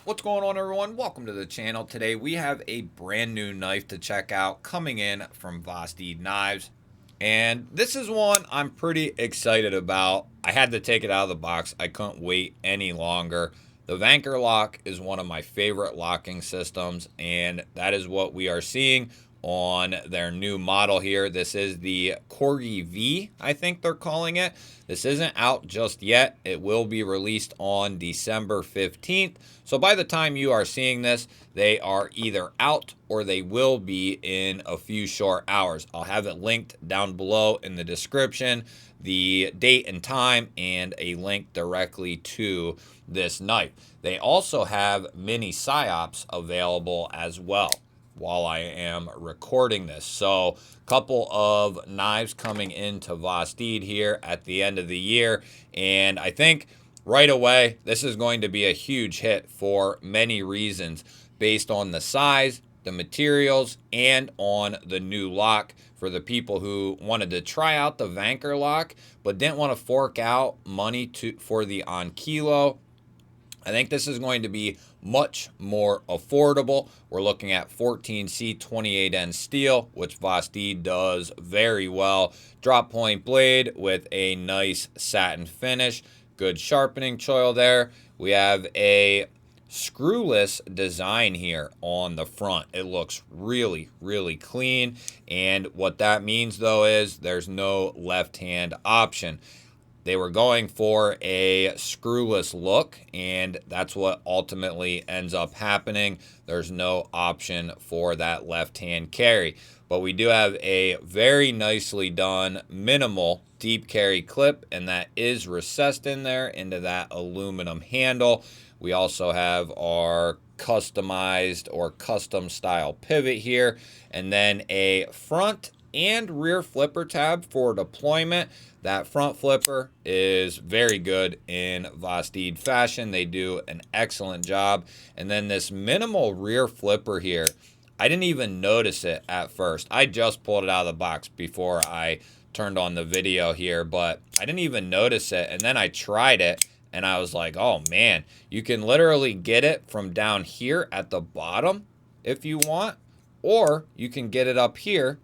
What's going on, everyone? Welcome to the channel. Today we have a brand new knife to check out coming in from Vosteed Knives. And this is one I'm pretty excited about. I had to take it out of the box. I couldn't wait any longer. The Vanker lock is one of my favorite locking systems, and that is what we are seeing on their new model here. This is the Corgi V, I think they're calling it. This isn't out just yet. It will be released on December 15th. So by the time you are seeing this, they are either out or they will be in a few short hours. I'll have it linked down below in the description, the date and time, and a link directly to this knife. They also have mini psyops available as well while I am recording this. So a couple of knives coming into Vosteed here at the end of the year, and I think right away this is going to be a huge hit for many reasons based on the size, the materials, and on the new lock. For the people who wanted to try out the Vanker lock but didn't want to fork out money for the on kilo, I think this is going to be much more affordable. We're looking at 14C 28N steel, which Vosteed does very well. Drop point blade with a nice satin finish. Good sharpening choil there. We have a screwless design here on the front. It looks really, really clean. And what that means, though, is there's no left-hand option. They were going for a screwless look, and that's what ultimately ends up happening. There's no option for that left-hand carry. But we do have a very nicely done minimal deep carry clip, and that is recessed in there into that aluminum handle. We also have our customized or custom style pivot here, and then a front and rear flipper tab for deployment. That front flipper is very good in Vosteed fashion. They do an excellent job. And then this minimal rear flipper here, I didn't even notice it at first. I just pulled it out of the box before I turned on the video here, but I didn't even notice it. And then I tried it and I was like, oh man, you can literally get it from down here at the bottom if you want, or you can get it up here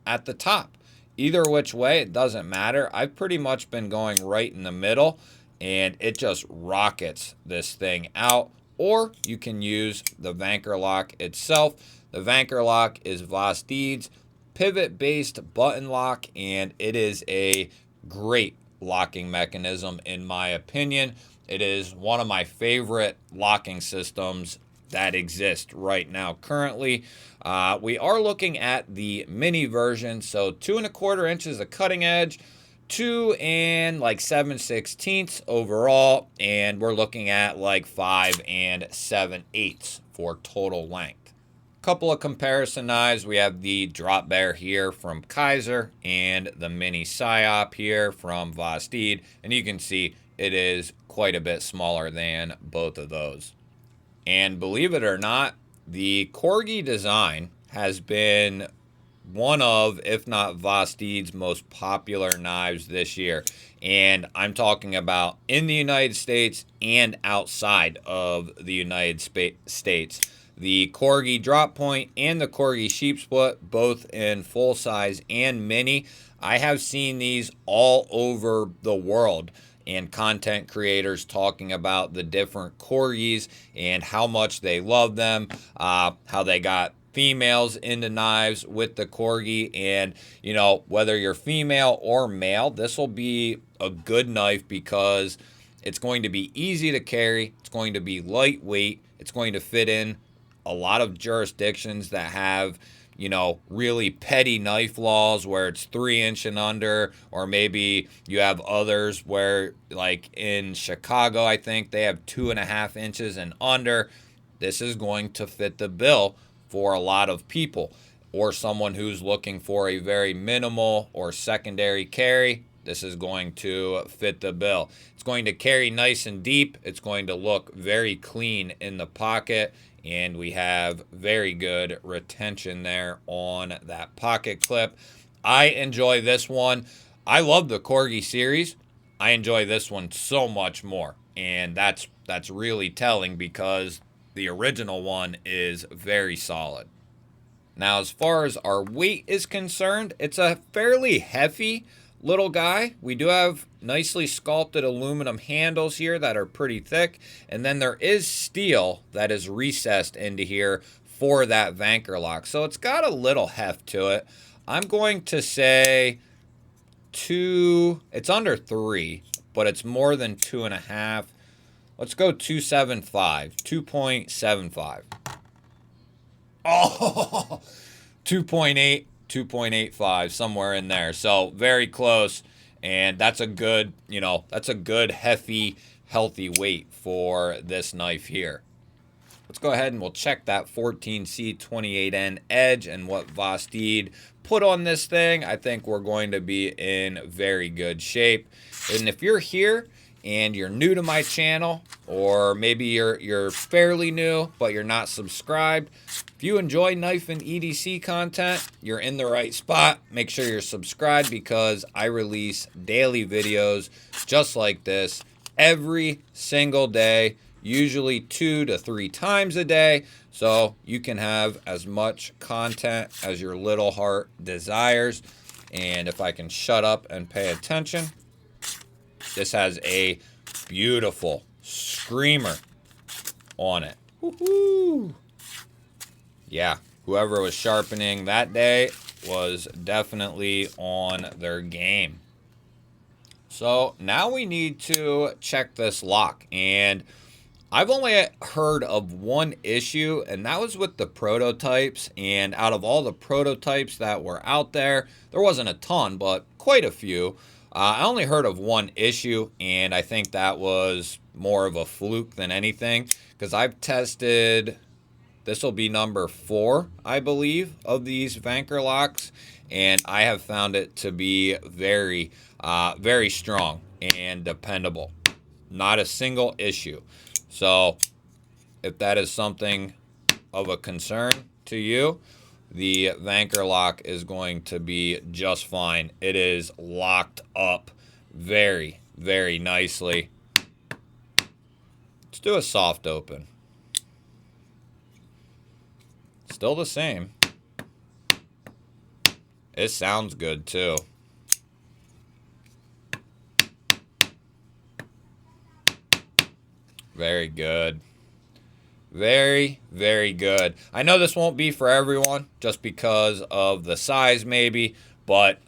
at the top. Either which way, it doesn't matter. I've pretty much been going right in the middle, and it just rockets this thing out. Or you can use the Vanker lock itself. The Vanker lock is Vosteed's pivot-based button lock, and it is a great locking mechanism in my opinion. It is one of my favorite locking systems that exist right now currently. We are looking at the mini version, so 2¼ inches of cutting edge, 2 and like 7/16 overall, and we're looking at like 5 and 7/8 for total length. Couple of comparison knives. We have the drop bear here from Kaiser and the mini psyop here from Vosteed, and you can see it is quite a bit smaller than both of those. And believe it or not, the Corgi design has been one of, if not Vosteed's most popular knives this year. And I'm talking about in the United States and outside of the United States. The Corgi drop point and the Corgi sheep split, both in full size and mini. I have seen these all over the world, and content creators talking about the different Corgis and how much they love them, how they got females into knives with the Corgi. And, you know, whether you're female or male, this will be a good knife because it's going to be easy to carry, it's going to be lightweight, it's going to fit in a lot of jurisdictions that have, you know, really petty knife laws where it's 3" and under, or maybe you have others where, like in Chicago, I think they have 2.5 inches and under. This is going to fit the bill for a lot of people, or someone who's looking for a very minimal or secondary carry. This is going to fit the bill. It's going to carry nice and deep. It's going to look very clean in the pocket, and we have very good retention there on that pocket clip. I enjoy this one. I love the Corgi series. I enjoy this one so much more, and that's really telling because the original one is very solid. Now, as far as our weight is concerned, it's a fairly heavy little guy. We do have nicely sculpted aluminum handles here that are pretty thick. And then there is steel that is recessed into here for that Vanker lock. So it's got a little heft to it. I'm going to say it's under 3, but it's more than 2.5. Let's go 2.75, 2.75. Oh, 2.8, 2.85, somewhere in there. So very close. And that's a good, that's a good, hefty, healthy weight for this knife here. Let's go ahead and we'll check that 14C28N edge and what Vosteed put on this thing. I think we're going to be in very good shape. And if you're here and you're new to my channel, or maybe you're fairly new but you're not subscribed, if you enjoy knife and EDC content, you're in the right spot. Make sure you're subscribed because I release daily videos just like this every single day, usually 2 to 3 times a day, so you can have as much content as your little heart desires. And if I can shut up and pay attention, this has a beautiful screamer on it. Woohoo! Yeah, whoever was sharpening that day was definitely on their game. So now we need to check this lock, and I've only heard of one issue, and that was with the prototypes. And out of all the prototypes that were out there, there wasn't a ton, but quite a few. I only heard of one issue, and I think that was more of a fluke than anything, because I've tested, this will be number 4, I believe, of these Vanker locks, and I have found it to be very, very strong and dependable. Not a single issue. So if that is something of a concern to you, the Vanker lock is going to be just fine. It is locked up very, very nicely. Let's do a soft open. Still the same. It sounds good too. Very good. Very, very good. I know this won't be for everyone just because of the size maybe, but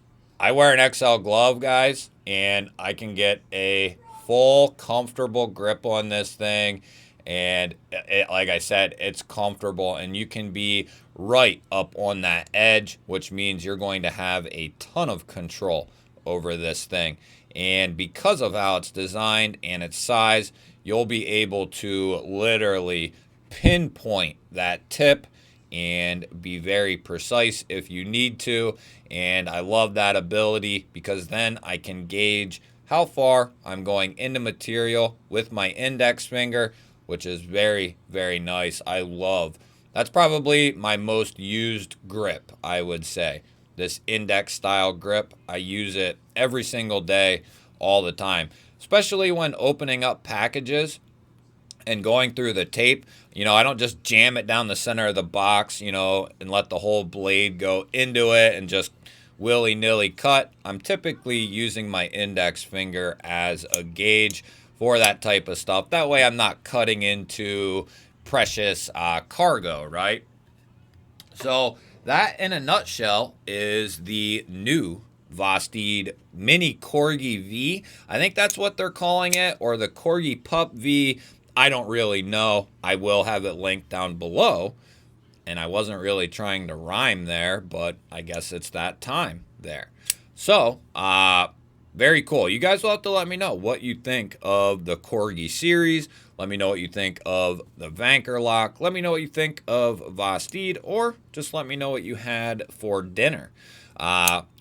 I wear an XL glove, guys, and I can get a full comfortable grip on this thing. And like I said, it's comfortable, and you can be right up on that edge, which means you're going to have a ton of control over this thing. And because of how it's designed and its size, you'll be able to literally pinpoint that tip and be very precise if you need to. And I love that ability because then I can gauge how far I'm going into material with my index finger, which is very, very nice. I love. That's probably my most used grip, I would say. This index style grip, I use it every single day, all the time. Especially when opening up packages and going through the tape. I don't just jam it down the center of the box, and let the whole blade go into it and just willy-nilly cut. I'm typically using my index finger as a gauge for that type of stuff. That way I'm not cutting into precious cargo, right? So that, in a nutshell, is the new Vosteed Mini Corgi V. I think that's what they're calling it, or the Corgi Pup V. I don't really know. I will have it linked down below. And I wasn't really trying to rhyme there, but I guess it's that time there. So, very cool. You guys will have to let me know what you think of the Corgi series. Let me know what you think of the Vanker lock. Let me know what you think of Vosteed, or just let me know what you had for dinner.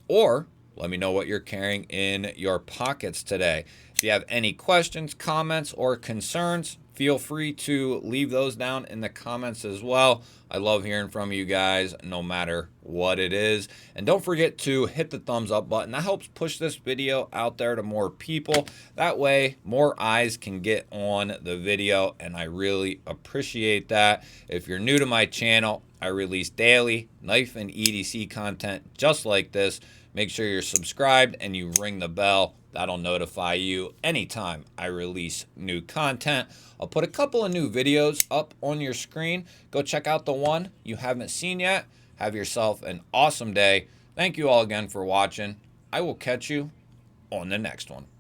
Or let me know what you're carrying in your pockets today. If you have any questions, comments, or concerns, feel free to leave those down in the comments as well. I love hearing from you guys no matter what it is. And don't forget to hit the thumbs up button. That helps push this video out there to more people. That way more eyes can get on the video, and I really appreciate that. If you're new to my channel, I release daily knife and EDC content just like this. Make sure you're subscribed and you ring the bell. That'll notify you anytime I release new content. I'll put a couple of new videos up on your screen. Go check out the one you haven't seen yet. Have yourself an awesome day. Thank you all again for watching. I will catch you on the next one.